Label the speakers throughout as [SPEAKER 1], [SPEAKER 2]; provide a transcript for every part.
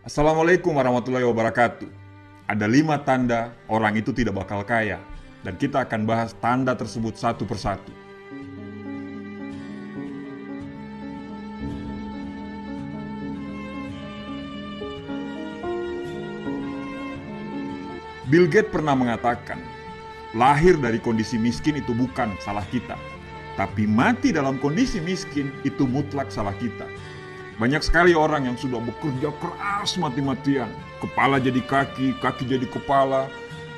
[SPEAKER 1] Assalamualaikum warahmatullahi wabarakatuh. Ada 5 tanda orang itu tidak bakal kaya, dan kita akan bahas tanda tersebut satu persatu. Bill Gates pernah mengatakan, lahir dari kondisi miskin itu bukan salah kita, tapi mati dalam kondisi miskin itu mutlak salah kita. Banyak sekali orang yang sudah bekerja keras mati-matian, kepala jadi kaki, kaki jadi kepala,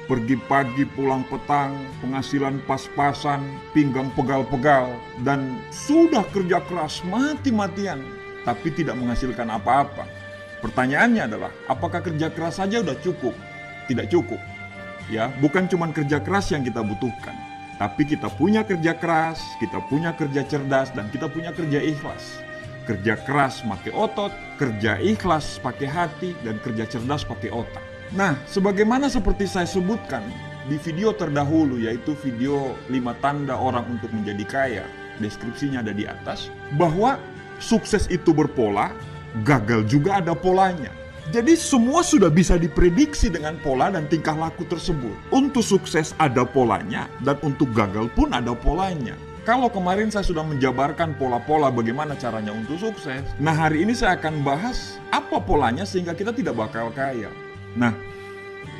[SPEAKER 1] pergi pagi pulang petang, penghasilan pas-pasan, pinggang pegal-pegal, dan sudah kerja keras mati-matian, tapi tidak menghasilkan apa-apa. Pertanyaannya adalah, apakah kerja keras saja sudah cukup? Tidak cukup. Ya, bukan cuma kerja keras yang kita butuhkan, tapi kita punya kerja keras, kita punya kerja cerdas, dan kita punya kerja ikhlas. Kerja keras pakai otot, kerja ikhlas pakai hati, dan kerja cerdas pakai otak. Nah, sebagaimana seperti saya sebutkan di video terdahulu, yaitu video 5 tanda orang untuk menjadi kaya, deskripsinya ada di atas, bahwa sukses itu berpola, gagal juga ada polanya. Jadi semua sudah bisa diprediksi dengan pola dan tingkah laku tersebut. Untuk sukses ada polanya, dan untuk gagal pun ada polanya. Kalau kemarin saya sudah menjabarkan pola-pola bagaimana caranya untuk sukses, nah hari ini saya akan bahas apa polanya sehingga kita tidak bakal kaya. Nah,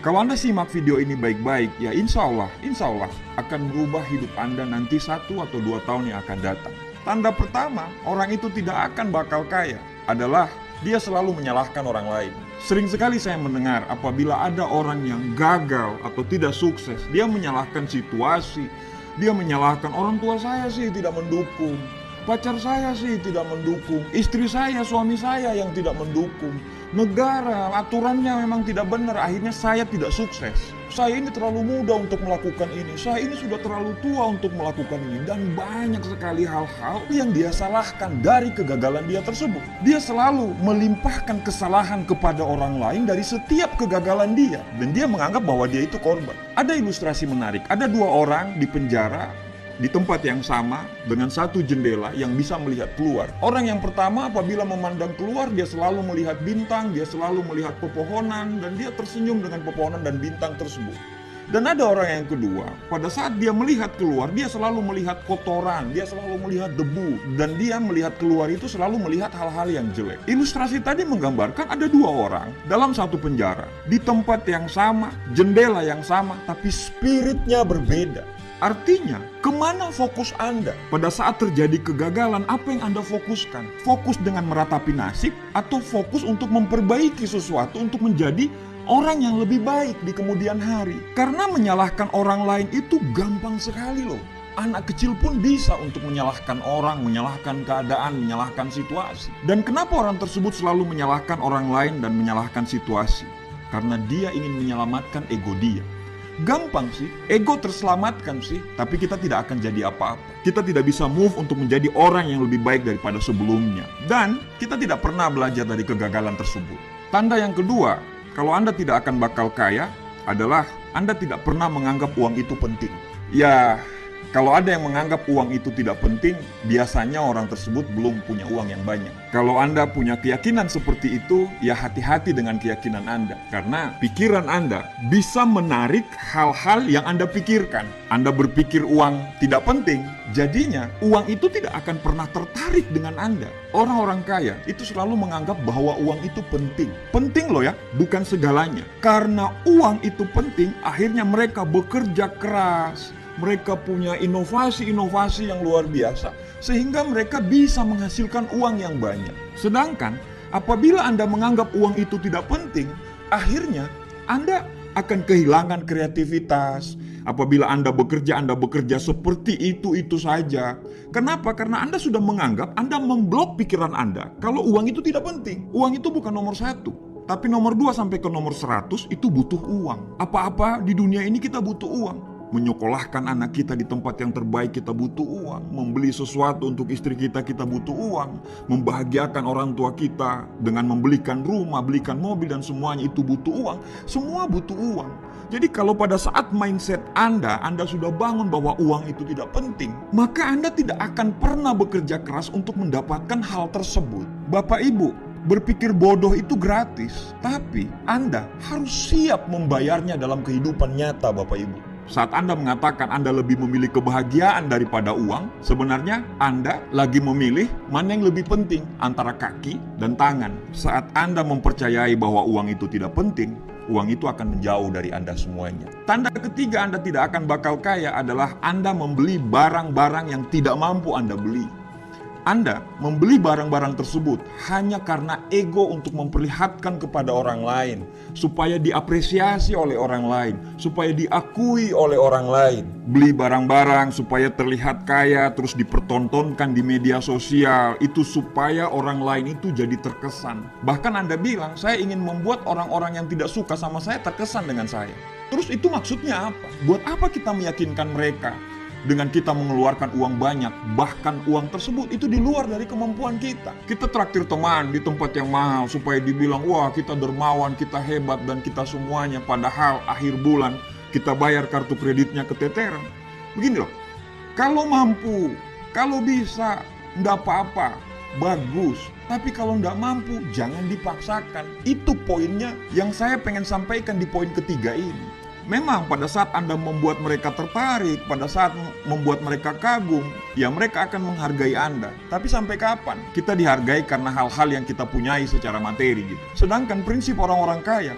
[SPEAKER 1] kalau Anda simak video ini baik-baik, ya insya Allah akan merubah hidup Anda nanti 1 atau 2 tahun yang akan datang. Tanda pertama, orang itu tidak akan bakal kaya adalah dia selalu menyalahkan orang lain. Sering sekali saya mendengar apabila ada orang yang gagal atau tidak sukses, dia menyalahkan situasi. Dia menyalahkan orang tua saya sih tidak mendukung, pacar saya sih tidak mendukung, istri saya, suami saya yang tidak mendukung, negara, aturannya memang tidak benar, akhirnya saya tidak sukses. Saya ini terlalu muda untuk melakukan ini, saya ini sudah terlalu tua untuk melakukan ini. Dan banyak sekali hal-hal yang dia salahkan dari kegagalan dia tersebut. Dia selalu melimpahkan kesalahan kepada orang lain dari setiap kegagalan dia. Dan dia menganggap bahwa dia itu korban. Ada ilustrasi menarik, ada 2 orang di penjara di tempat yang sama dengan 1 jendela yang bisa melihat keluar. Orang yang pertama apabila memandang keluar, dia selalu melihat bintang, dia selalu melihat pepohonan, dan dia tersenyum dengan pepohonan dan bintang tersebut. Dan ada orang yang kedua, pada saat dia melihat keluar, dia selalu melihat kotoran, dia selalu melihat debu, dan dia melihat keluar itu selalu melihat hal-hal yang jelek. Ilustrasi tadi menggambarkan ada 2 orang dalam 1 penjara, di tempat yang sama, jendela yang sama, tapi spiritnya berbeda. Artinya, kemana fokus Anda? Pada saat terjadi kegagalan, apa yang Anda fokuskan? Fokus dengan meratapi nasib atau fokus untuk memperbaiki sesuatu untuk menjadi orang yang lebih baik di kemudian hari? Karena menyalahkan orang lain itu gampang sekali loh. Anak kecil pun bisa untuk menyalahkan orang, menyalahkan keadaan, menyalahkan situasi. Dan kenapa orang tersebut selalu menyalahkan orang lain dan menyalahkan situasi? Karena dia ingin menyelamatkan ego dia. Gampang sih, ego terselamatkan sih, tapi kita tidak akan jadi apa-apa. Kita tidak bisa move untuk menjadi orang yang lebih baik daripada sebelumnya. Dan kita tidak pernah belajar dari kegagalan tersebut. Tanda yang kedua, kalau Anda tidak akan bakal kaya, adalah Anda tidak pernah menganggap uang itu penting. Ya, kalau ada yang menganggap uang itu tidak penting, biasanya orang tersebut belum punya uang yang banyak. Kalau Anda punya keyakinan seperti itu, ya hati-hati dengan keyakinan Anda. Karena pikiran Anda bisa menarik hal-hal yang Anda pikirkan. Anda berpikir uang tidak penting, jadinya uang itu tidak akan pernah tertarik dengan Anda. Orang-orang kaya itu selalu menganggap bahwa uang itu penting. Penting loh ya, bukan segalanya. Karena uang itu penting, akhirnya mereka bekerja keras. Mereka punya inovasi-inovasi yang luar biasa, sehingga mereka bisa menghasilkan uang yang banyak. Sedangkan, apabila Anda menganggap uang itu tidak penting, akhirnya Anda akan kehilangan kreativitas. Apabila Anda bekerja seperti itu saja. Kenapa? Karena Anda sudah menganggap, Anda memblok pikiran Anda kalau uang itu tidak penting. Uang itu bukan nomor 1. Tapi nomor 2 sampai ke nomor 100 itu butuh uang. Apa-apa di dunia ini kita butuh uang. Menyekolahkan anak kita di tempat yang terbaik kita butuh uang. Membeli sesuatu untuk istri kita butuh uang. Membahagiakan orang tua kita dengan membelikan rumah, belikan mobil dan semuanya itu butuh uang. Semua butuh uang. Jadi kalau pada saat mindset Anda sudah bangun bahwa uang itu tidak penting, maka Anda tidak akan pernah bekerja keras untuk mendapatkan hal tersebut. Bapak Ibu, Berpikir bodoh itu gratis, tapi Anda harus siap membayarnya dalam kehidupan nyata, Bapak Ibu. Saat Anda mengatakan Anda lebih memilih kebahagiaan daripada uang, sebenarnya Anda lagi memilih mana yang lebih penting antara kaki dan tangan. Saat Anda mempercayai bahwa uang itu tidak penting, uang itu akan menjauh dari Anda semuanya. Tanda ketiga Anda tidak akan bakal kaya adalah Anda membeli barang-barang yang tidak mampu Anda beli. Anda membeli barang-barang tersebut hanya karena ego untuk memperlihatkan kepada orang lain, supaya diapresiasi oleh orang lain, supaya diakui oleh orang lain. Beli barang-barang supaya terlihat kaya, terus dipertontonkan di media sosial, itu supaya orang lain itu jadi terkesan. Bahkan Anda bilang, saya ingin membuat orang-orang yang tidak suka sama saya terkesan dengan saya. Terus itu maksudnya apa? Buat apa kita meyakinkan mereka? Dengan kita mengeluarkan uang banyak, bahkan uang tersebut itu di luar dari kemampuan kita. Kita traktir teman di tempat yang mahal supaya dibilang, wah kita dermawan, kita hebat, dan kita semuanya. Padahal akhir bulan kita bayar kartu kreditnya keteteran. Begini loh, kalau mampu, kalau bisa, enggak apa-apa, bagus. Tapi kalau enggak mampu, jangan dipaksakan. Itu poinnya yang saya pengen sampaikan di poin ketiga ini. Memang pada saat Anda membuat mereka tertarik, pada saat membuat mereka kagum, ya mereka akan menghargai Anda. Tapi sampai kapan? Kita dihargai karena hal-hal yang kita punyai secara materi gitu. Sedangkan prinsip orang-orang kaya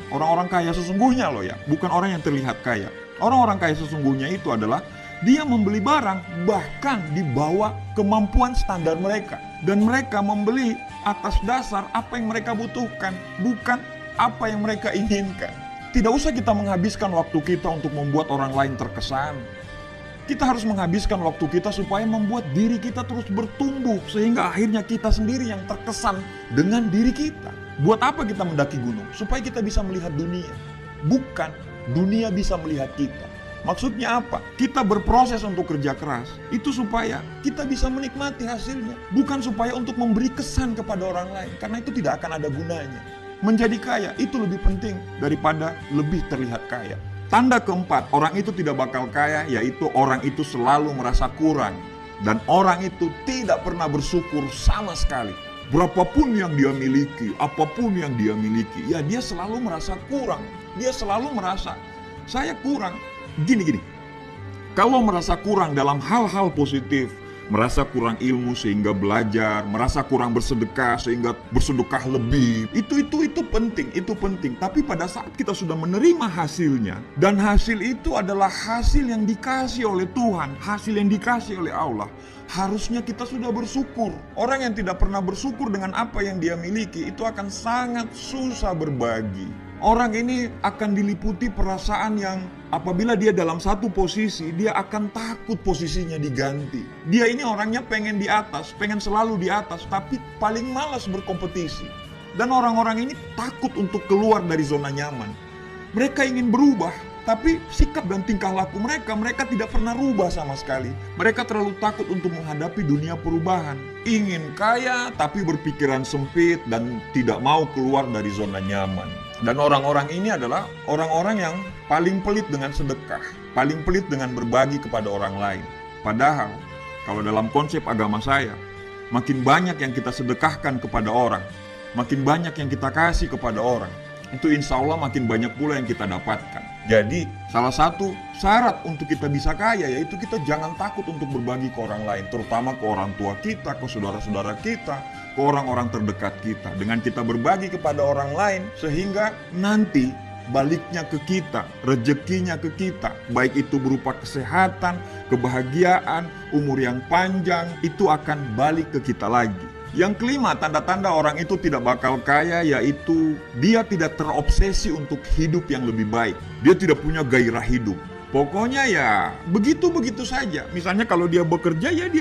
[SPEAKER 1] sesungguhnya loh ya, bukan orang yang terlihat kaya. Orang-orang kaya sesungguhnya itu adalah dia membeli barang bahkan di bawah kemampuan standar mereka. Dan mereka membeli atas dasar apa yang mereka butuhkan, bukan apa yang mereka inginkan. Tidak usah kita menghabiskan waktu kita untuk membuat orang lain terkesan. Kita harus menghabiskan waktu kita supaya membuat diri kita terus bertumbuh, sehingga akhirnya kita sendiri yang terkesan dengan diri kita. Buat apa kita mendaki gunung? Supaya kita bisa melihat dunia, bukan dunia bisa melihat kita. Maksudnya apa? Kita berproses untuk kerja keras, itu supaya kita bisa menikmati hasilnya, bukan supaya untuk memberi kesan kepada orang lain, karena itu tidak akan ada gunanya. Menjadi kaya itu lebih penting daripada lebih terlihat kaya. Tanda keempat, orang itu tidak bakal kaya, yaitu orang itu selalu merasa kurang. Dan orang itu tidak pernah bersyukur sama sekali. Berapapun yang dia miliki, apapun yang dia miliki, ya dia selalu merasa kurang. Dia selalu merasa, saya kurang. Gini. Kalau merasa kurang dalam hal-hal positif, merasa kurang ilmu sehingga belajar, merasa kurang bersedekah sehingga bersedekah lebih. Itu penting. Tapi pada saat kita sudah menerima hasilnya, dan hasil itu adalah hasil yang dikasih oleh Tuhan, hasil yang dikasih oleh Allah, harusnya kita sudah bersyukur. Orang yang tidak pernah bersyukur dengan apa yang dia miliki, itu akan sangat susah berbagi. Orang ini akan diliputi perasaan yang apabila dia dalam satu posisi, dia akan takut posisinya diganti. Dia ini orangnya pengen di atas, pengen selalu di atas, tapi paling malas berkompetisi. Dan orang-orang ini takut untuk keluar dari zona nyaman. Mereka ingin berubah, tapi sikap dan tingkah laku mereka tidak pernah rubah sama sekali. Mereka terlalu takut untuk menghadapi dunia perubahan. Ingin kaya, tapi berpikiran sempit dan tidak mau keluar dari zona nyaman. Dan orang-orang ini adalah orang-orang yang paling pelit dengan sedekah, paling pelit dengan berbagi kepada orang lain. Padahal, kalau dalam konsep agama saya, makin banyak yang kita sedekahkan kepada orang, makin banyak yang kita kasih kepada orang, itu insya Allah makin banyak pula yang kita dapatkan. Jadi, salah satu syarat untuk kita bisa kaya, yaitu kita jangan takut untuk berbagi ke orang lain, terutama ke orang tua kita, ke saudara-saudara kita, ke orang-orang terdekat kita. Dengan kita berbagi kepada orang lain, sehingga nanti baliknya ke kita, rezekinya ke kita, baik itu berupa kesehatan, kebahagiaan, umur yang panjang, itu akan balik ke kita lagi. Yang kelima, tanda-tanda orang itu tidak bakal kaya, yaitu dia tidak terobsesi untuk hidup yang lebih baik. Dia tidak punya gairah hidup. Pokoknya ya begitu-begitu saja. Misalnya kalau dia bekerja ya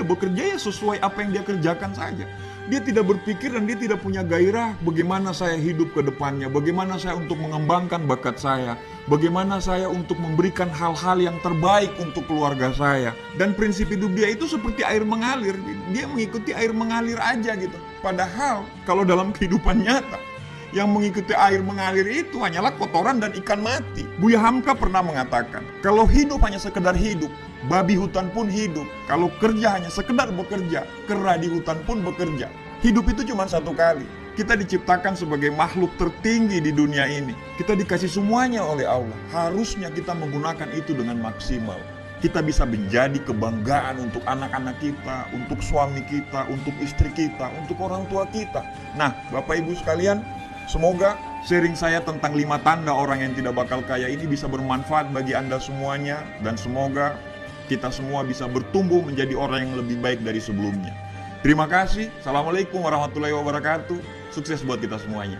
[SPEAKER 1] sesuai apa yang dia kerjakan saja. Dia tidak berpikir dan dia tidak punya gairah bagaimana saya hidup ke depannya, bagaimana saya untuk mengembangkan bakat saya, bagaimana saya untuk memberikan hal-hal yang terbaik untuk keluarga saya. Dan prinsip hidup dia itu seperti air mengalir, dia mengikuti air mengalir aja gitu. Padahal kalau dalam kehidupan nyata, yang mengikuti air mengalir itu hanyalah kotoran dan ikan mati. Buya Hamka pernah mengatakan, kalau hidup hanya sekedar hidup, babi hutan pun hidup. Kalau kerja hanya sekedar bekerja, kera di hutan pun bekerja. Hidup itu cuma satu kali. Kita diciptakan sebagai makhluk tertinggi di dunia ini. Kita dikasih semuanya oleh Allah. Harusnya kita menggunakan itu dengan maksimal. Kita bisa menjadi kebanggaan untuk anak-anak kita, untuk suami kita, untuk istri kita, untuk orang tua kita. Nah, Bapak Ibu sekalian, semoga sharing saya tentang 5 tanda orang yang tidak bakal kaya ini bisa bermanfaat bagi Anda semuanya. Dan semoga kita semua bisa bertumbuh menjadi orang yang lebih baik dari sebelumnya. Terima kasih. Assalamualaikum warahmatullahi wabarakatuh. Sukses buat kita semuanya.